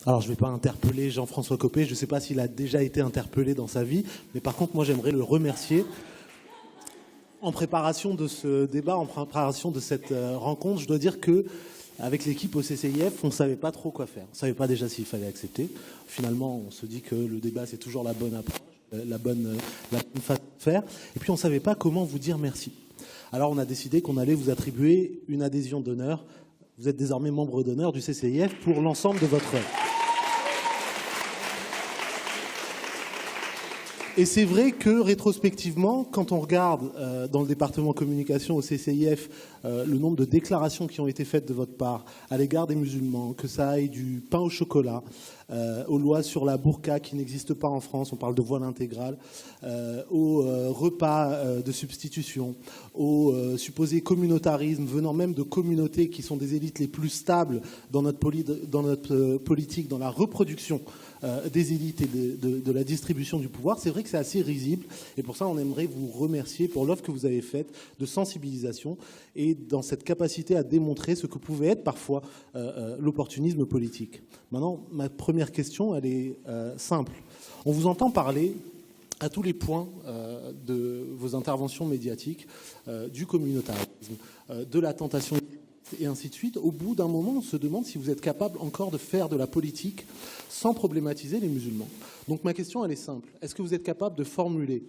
Alors, je ne vais pas interpeller Jean-François Copé, je ne sais pas s'il a déjà été interpellé dans sa vie, mais par contre, moi, j'aimerais le remercier. En préparation de ce débat, en préparation de cette rencontre, je dois dire que avec l'équipe au CCIF, on ne savait pas trop quoi faire. On ne savait pas déjà s'il fallait accepter. Finalement, on se dit que le débat, c'est toujours la bonne approche, la bonne façon de faire. Et puis, on ne savait pas comment vous dire merci. Alors, on a décidé qu'on allait vous attribuer une adhésion d'honneur. Vous êtes désormais membre d'honneur du CCIF pour l'ensemble de votre œuvre. Et c'est vrai que, rétrospectivement, quand on regarde dans le département communication au CCIF le nombre de déclarations qui ont été faites de votre part à l'égard des musulmans, que ça aille du pain au chocolat, aux lois sur la burqa qui n'existent pas en France, on parle de voile intégrale, aux repas de substitution, au supposé communautarisme venant même de communautés qui sont des élites les plus stables dans notre politique, dans la reproduction des élites et de la distribution du pouvoir, c'est vrai que c'est assez risible. Et pour ça, on aimerait vous remercier pour l'œuvre que vous avez faite de sensibilisation et dans cette capacité à démontrer ce que pouvait être parfois l'opportunisme politique. Maintenant, ma première question, elle est simple. On vous entend parler à tous les points de vos interventions médiatiques, du communautarisme, de la tentation et ainsi de suite. Au bout d'un moment, on se demande si vous êtes capable encore de faire de la politique sans problématiser les musulmans. Donc ma question, elle est simple. Est-ce que vous êtes capable de formuler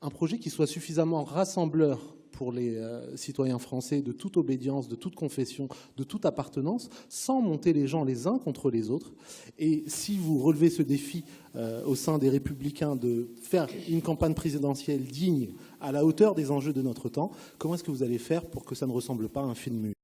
un projet qui soit suffisamment rassembleur pour les citoyens français de toute obédience, de toute confession, de toute appartenance, sans monter les gens les uns contre les autres? Et si vous relevez ce défi au sein des Républicains de faire une campagne présidentielle digne, à la hauteur des enjeux de notre temps, comment est-ce que vous allez faire pour que ça ne ressemble pas à un film muet?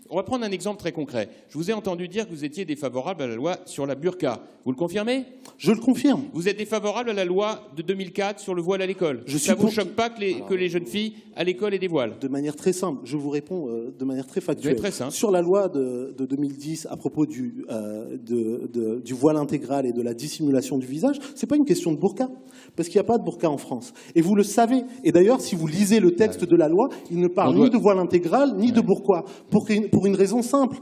On va prendre un exemple très concret. Je vous ai entendu dire que vous étiez défavorable à la loi sur la burqa. Vous le confirmez? Je le confirme. Vous êtes défavorable à la loi de 2004 sur le voile à l'école? Ça ne vous choque pas que les jeunes filles à l'école aient des voiles? De manière très simple. Je vous réponds de manière très factuelle. Très simple. Sur la loi de 2010 à propos du voile intégral et de la dissimulation du visage, ce n'est pas une question de burqa, parce qu'il n'y a pas de burqa en France. Et vous le savez. Et d'ailleurs, si vous lisez le texte de la loi, il ne parle ni de voile intégral, ni de burqa. Pour une raison simple.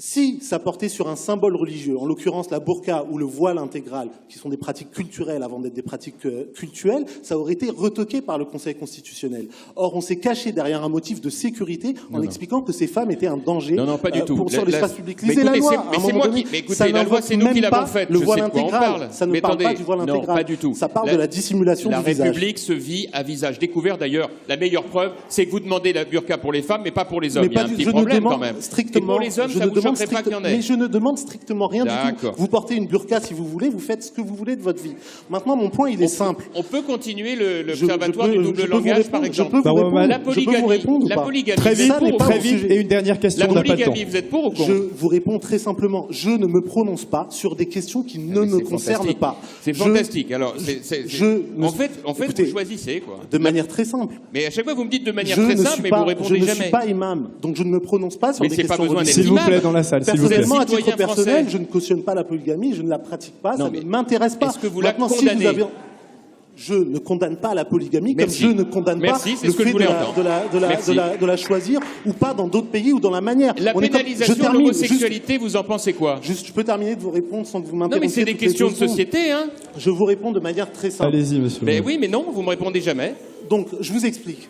Si ça portait sur un symbole religieux, en l'occurrence la burqa ou le voile intégral, qui sont des pratiques culturelles avant d'être des pratiques cultuelles, ça aurait été retoqué par le Conseil constitutionnel. Or, on s'est caché derrière un motif de sécurité en expliquant que ces femmes étaient un danger sur l'espace public. Lisez la loi. Mais c'est moi qui... Mais écoutez, la loi, c'est nous qui l'avons faite. Le voile intégral, ça ne parle pas du voile intégral. Non, pas du tout. Ça parle de la dissimulation du visage. La République se vit à visage découvert. D'ailleurs, la meilleure preuve, c'est que vous demandez la burqa pour les femmes, mais pas pour les hommes. Il y a un petit problème quand même. Et pour les hommes, ça vous choquerait pas qu'il y en ait. Mais je ne demande strictement rien du tout. Vous portez une burqa si vous voulez, vous faites ce que vous voulez de votre vie. Maintenant, mon point, il est simple. On peut continuer l'observatoire du double langage, par exemple. La polygamie. Très vite, et une dernière question. La polygamie, vous êtes pour ou contre? Je vous réponds très simplement. Je ne me prononce pas sur des questions qui ne me concernent pas. C'est fantastique. Alors, en fait, vous choisissez, quoi. De manière très simple. Mais à chaque fois, vous me dites de manière très simple, mais vous répondez jamais. Je ne suis pas imam, donc je ne me prononce pas sur des questions religieuses. S'il vous plaît, dans la salle, s'il vous plaît. Personnellement, à titre personnel, je ne cautionne pas la polygamie, je ne la pratique pas, ça ne m'intéresse pas. Est-ce que vous la condamnez? Je ne condamne pas la polygamie, comme je ne condamne pas le fait de la choisir ou pas dans d'autres pays ou dans la manière. La pénalisation de l'homosexualité, vous en pensez quoi? Je peux terminer de vous répondre sans que vous m'interrompiez. Non, mais c'est des questions de société, hein. Je vous réponds de manière très simple. Allez-y, monsieur. Mais oui, mais non, vous me répondez jamais. Donc, je vous explique.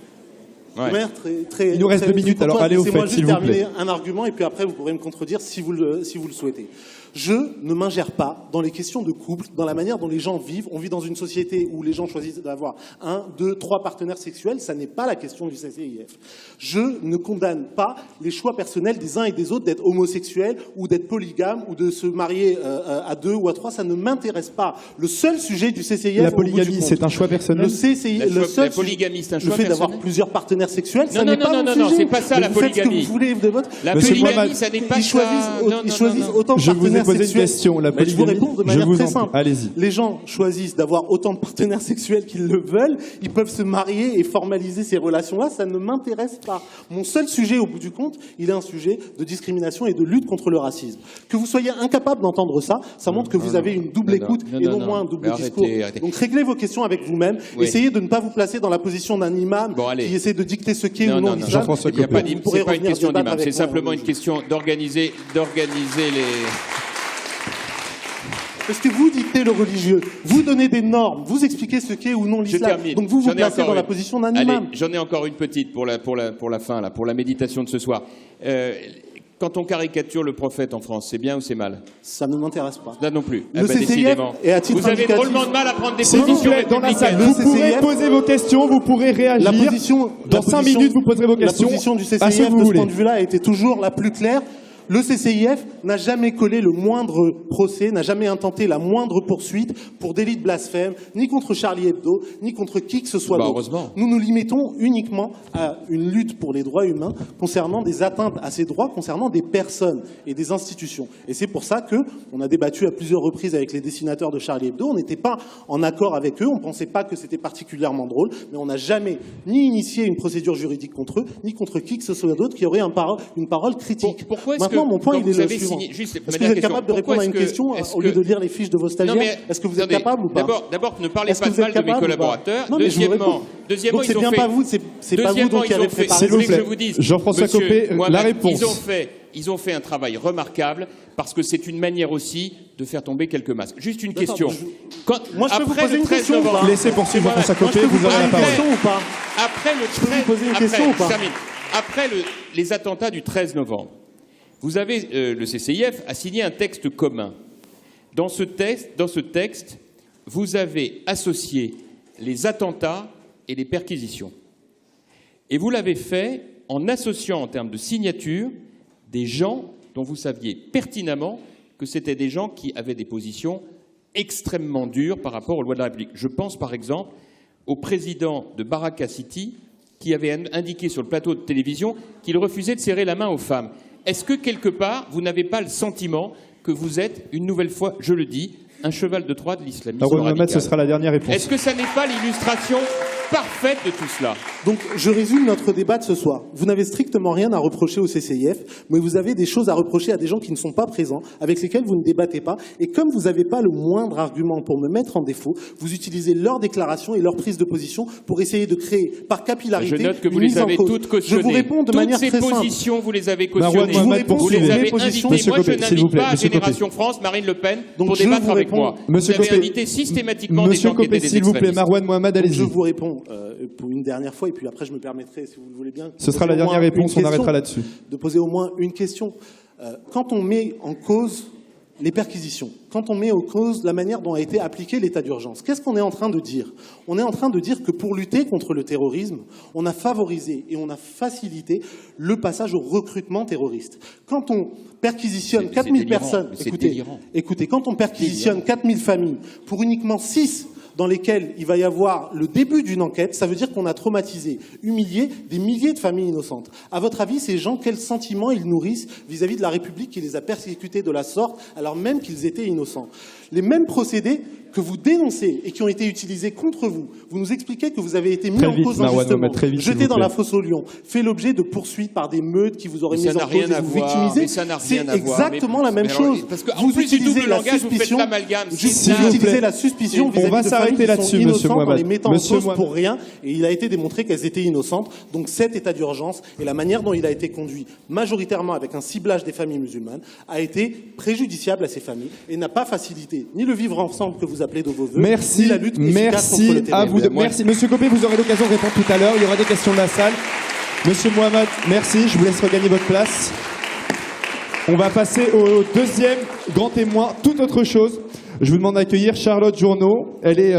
Il nous reste 2 minutes, alors allez au fait, s'il vous plaît. Laissez-moi juste terminer un argument et puis après vous pourrez me contredire si vous le souhaitez. Je ne m'ingère pas dans les questions de couple, dans la manière dont les gens vivent. On vit dans une société où les gens choisissent d'avoir 1, 2, 3 partenaires sexuels. Ça n'est pas la question du CCIF. Je ne condamne pas les choix personnels des uns et des autres d'être homosexuels ou d'être polygames ou de se marier à 2 ou à 3. Ça ne m'intéresse pas. Le seul sujet du CCIF... La polygamie, c'est un choix personnel? La polygamie, c'est un choix personnel? Le fait d'avoir plusieurs partenaires sexuels, ça n'est pas mon sujet. Non, c'est pas ça la polygamie. Vous faites ce que vous voulez de votre... La polygamie, ça n'est pas ça. Ils choisissent autant de partenaires partenaires poser une sexuels. question. La Je vous réponds de manière très simple. Allez-y. Les gens choisissent d'avoir autant de partenaires sexuels qu'ils le veulent. Ils peuvent se marier et formaliser ces relations-là. Ça ne m'intéresse pas. Mon seul sujet, au bout du compte, il est un sujet de discrimination et de lutte contre le racisme. Que vous soyez incapable d'entendre ça, ça montre que vous avez une double écoute et non moins un double discours. Arrêtez. Donc réglez vos questions avec vous-même. Oui. Essayez de ne pas vous placer dans la position d'un imam qui essaie de dicter ce qu'est ou non l'islam. Jean-François Copé. C'est pas une question d'imam, c'est simplement une question d'organiser les... Parce que vous dictez le religieux, vous donnez des normes, vous expliquez ce qu'est ou non l'islam. Donc vous vous placez dans la position d'un imam. Allez, j'en ai encore une petite pour la fin, là, pour la méditation de ce soir. Quand on caricature le prophète en France, c'est bien ou c'est mal? Ça ne m'intéresse pas. Là non plus. Le CCIF est à titre vous avez drôlement de mal à prendre des positions dans la salle. républicaines. Vous pourrez poser vos questions, vous pourrez réagir. Dans 5 minutes, vous poserez vos questions. La position du CCIF de ce point de vue-là a été toujours la plus claire. Le CCIF n'a jamais collé le moindre procès, n'a jamais intenté la moindre poursuite pour délit de blasphème, ni contre Charlie Hebdo, ni contre qui que ce soit d'autre. Nous nous limitons uniquement à une lutte pour les droits humains concernant des atteintes à ces droits, concernant des personnes et des institutions. Et c'est pour ça qu'on a débattu à plusieurs reprises avec les dessinateurs de Charlie Hebdo. On n'était pas en accord avec eux, on ne pensait pas que c'était particulièrement drôle, mais on n'a jamais ni initié une procédure juridique contre eux, ni contre qui que ce soit d'autre qui aurait une parole critique. Pourquoi est-ce que mon point, il est le suivant. Est-ce que vous êtes capable de répondre à une question au lieu de lire les fiches de vos stagiaires? Est-ce que vous êtes capable ou pas? D'abord, ne parlez pas de mal de mes collaborateurs. Deuxièmement, c'est bien pas vous, c'est pas vous donc qui avez préparé. S'il vous plaît, Jean-François Copé, la réponse. Ils ont fait un travail remarquable parce que c'est une manière aussi de faire tomber quelques masques. Juste une question. Moi, je peux vous poser une question ou pas? Laissez poursuivre Jean-François Copé, vous aurez la parole. Après les attentats du 13 novembre, vous avez, le CCIF a signé un texte commun. Dans ce texte, vous avez associé les attentats et les perquisitions. Et vous l'avez fait en associant, en termes de signature, des gens dont vous saviez pertinemment que c'était des gens qui avaient des positions extrêmement dures par rapport aux lois de la République. Je pense par exemple au président de Baraka City qui avait indiqué sur le plateau de télévision qu'il refusait de serrer la main aux femmes. Est-ce que, quelque part, vous n'avez pas le sentiment que vous êtes, une nouvelle fois, je le dis, un cheval de Troie de l'islamisme radical? Ce sera la dernière réponse. Est-ce que ça n'est pas l'illustration parfaite de tout cela? Donc, je résume notre débat de ce soir. Vous n'avez strictement rien à reprocher au CCIF, mais vous avez des choses à reprocher à des gens qui ne sont pas présents, avec lesquels vous ne débattez pas. Et comme vous n'avez pas le moindre argument pour me mettre en défaut, vous utilisez leurs déclarations et leur prise de position pour essayer de créer, par capillarité, je note que vous les avez toutes cautionnées. Je vous réponds de manière très simple. Toutes ces positions, vous les avez cautionnées. Vous les avez invitées. Moi, je n'invite pas Génération France, Marine Le Pen, pour débattre avec moi. Vous avez invité systématiquement des gens qui étaient des extrémistes. S'il vous plaît, Marouane Mohamed, allez-y. Je vous réponds pour une dernière fois, et puis après je me permettrai, si vous le voulez bien... Ce sera la dernière réponse, on arrêtera là-dessus. De poser au moins une question. Quand on met en cause les perquisitions, quand on met en cause la manière dont a été appliqué l'état d'urgence, qu'est-ce qu'on est en train de dire? On est en train de dire que pour lutter contre le terrorisme, on a favorisé et on a facilité le passage au recrutement terroriste. Quand on perquisitionne 4000 personnes, écoutez, quand on perquisitionne 4000 familles pour uniquement 6 dans lesquels il va y avoir le début d'une enquête, ça veut dire qu'on a traumatisé, humilié des milliers de familles innocentes. À votre avis, ces gens, quels sentiments ils nourrissent vis-à-vis de la République qui les a persécutés de la sorte, alors même qu'ils étaient innocents? Les mêmes procédés que vous dénoncez et qui ont été utilisés contre vous, vous nous expliquez que vous avez été mis en cause injustement, jeté dans la fosse au lion, fait l'objet de poursuites par des meutes qui vous auraient mis en cause et vous victimisez. C'est exactement la même chose. Parce que vous utilisez la suspicion, vous utilisez la suspicion vis-à-vis de familles qui sont innocentes en les mettant en cause pour rien, et il a été démontré qu'elles étaient innocentes. Donc cet état d'urgence et la manière dont il a été conduit, majoritairement avec un ciblage des familles musulmanes, a été préjudiciable à ces familles et n'a pas facilité ni le vivre ensemble que vous appelez de vos voeux, ni la lutte efficace contre le terrorisme. Merci. Monsieur Copé, vous aurez l'occasion de répondre tout à l'heure. Il y aura des questions de la salle. Monsieur Mohamed, merci. Je vous laisse regagner votre place. On va passer au deuxième grand témoin, toute autre chose. Je vous demande d'accueillir Charlotte Journeau. Elle est